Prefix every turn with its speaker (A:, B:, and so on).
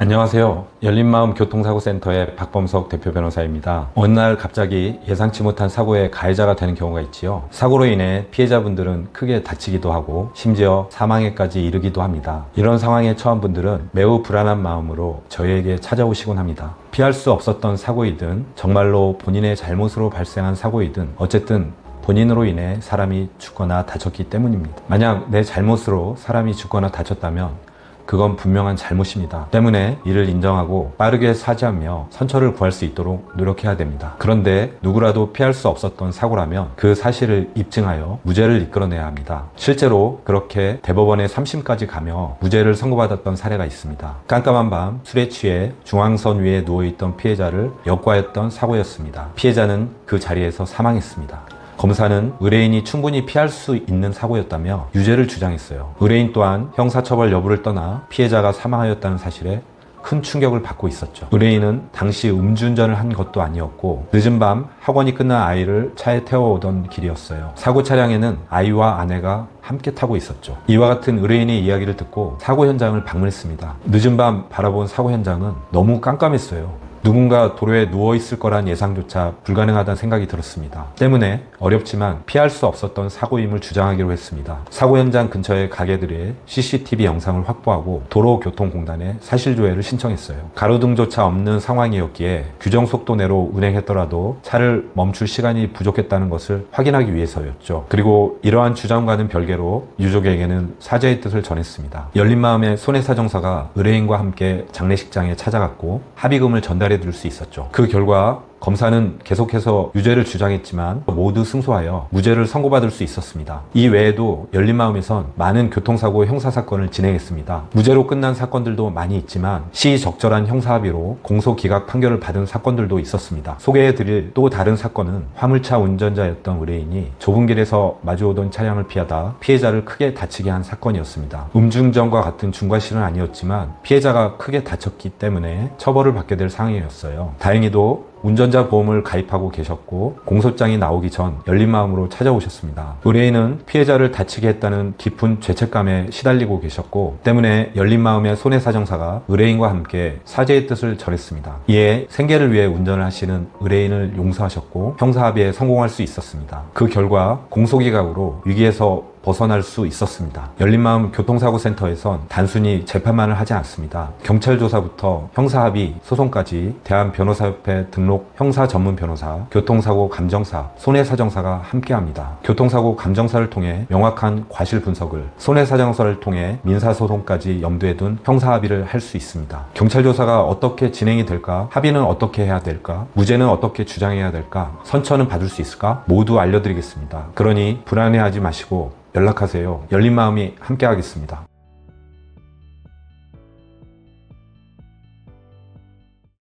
A: 안녕하세요. 열린마음 교통사고센터의 박범석 대표 변호사입니다. 어느 날 갑자기 예상치 못한 사고에 가해자가 되는 경우가 있지요. 사고로 인해 피해자분들은 크게 다치기도 하고 심지어 사망에까지 이르기도 합니다. 이런 상황에 처한 분들은 매우 불안한 마음으로 저희에게 찾아오시곤 합니다. 피할 수 없었던 사고이든 정말로 본인의 잘못으로 발생한 사고이든 어쨌든 본인으로 인해 사람이 죽거나 다쳤기 때문입니다. 만약 내 잘못으로 사람이 죽거나 다쳤다면 그건 분명한 잘못입니다. 때문에 이를 인정하고 빠르게 사죄하며 선처를 구할 수 있도록 노력해야 됩니다. 그런데 누구라도 피할 수 없었던 사고라면 그 사실을 입증하여 무죄를 이끌어내야 합니다. 실제로 그렇게 대법원에 3심까지 가며 무죄를 선고받았던 사례가 있습니다. 깜깜한 밤 술에 취해 중앙선 위에 누워있던 피해자를 역과했던 사고였습니다. 피해자는 그 자리에서 사망했습니다. 검사는 의뢰인이 충분히 피할 수 있는 사고였다며 유죄를 주장했어요. 의뢰인 또한 형사처벌 여부를 떠나 피해자가 사망하였다는 사실에 큰 충격을 받고 있었죠. 의뢰인은 당시 음주운전을 한 것도 아니었고 늦은 밤 학원이 끝난 아이를 차에 태워오던 길이었어요. 사고 차량에는 아이와 아내가 함께 타고 있었죠. 이와 같은 의뢰인의 이야기를 듣고 사고 현장을 방문했습니다. 늦은 밤 바라본 사고 현장은 너무 깜깜했어요. 누군가 도로에 누워있을 거란 예상조차 불가능하다는 생각이 들었습니다. 때문에 어렵지만 피할 수 없었던 사고임을 주장하기로 했습니다. 사고 현장 근처의 가게들의 CCTV 영상을 확보하고 도로교통공단에 사실조회를 신청했어요. 가로등조차 없는 상황이었기에 규정속도 내로 운행했더라도 차를 멈출 시간이 부족했다는 것을 확인하기 위해서였죠. 그리고 이러한 주장과는 별개로 유족에게는 사죄의 뜻을 전했습니다. 열린마음의 손해사정사가 의뢰인과 함께 장례식장에 찾아갔고 합의금을 전달해 줄 수 있었죠. 그 결과 검사는 계속해서 유죄를 주장했지만 모두 승소하여 무죄를 선고받을 수 있었습니다. 이 외에도 열린마음에선 많은 교통사고 형사사건을 진행했습니다. 무죄로 끝난 사건들도 많이 있지만 시의적절한 형사합의로 공소기각 판결을 받은 사건들도 있었습니다. 소개해드릴 또 다른 사건은 화물차 운전자였던 의뢰인이 좁은 길에서 마주오던 차량을 피하다 피해자를 크게 다치게 한 사건이었습니다. 음주운전과 같은 중과실은 아니었지만 피해자가 크게 다쳤기 때문에 처벌을 받게 될 상황이었어요. 다행히도 운전자 보험을 가입하고 계셨고 공소장이 나오기 전 열린마음으로 찾아오셨습니다. 의뢰인은 피해자를 다치게 했다는 깊은 죄책감에 시달리고 계셨고 때문에 열린마음의 손해사정사가 의뢰인과 함께 사죄의 뜻을 전했습니다. 이에 생계를 위해 운전을 하시는 의뢰인을 용서하셨고 형사합의에 성공할 수 있었습니다. 그 결과 공소기각으로 위기에서 벗어날 수 있었습니다. 열린마음 교통사고센터에선 단순히 재판만을 하지 않습니다. 경찰 조사부터 형사합의, 소송까지 대한변호사협회 등록 형사전문변호사, 교통사고 감정사, 손해사정사가 함께합니다. 교통사고 감정사를 통해 명확한 과실 분석을, 손해사정사를 통해 민사소송까지 염두에 둔 형사합의를 할 수 있습니다. 경찰 조사가 어떻게 진행이 될까? 합의는 어떻게 해야 될까? 무죄는 어떻게 주장해야 될까? 선처는 받을 수 있을까? 모두 알려드리겠습니다. 그러니 불안해하지 마시고 연락하세요. 열린마음이 함께하겠습니다.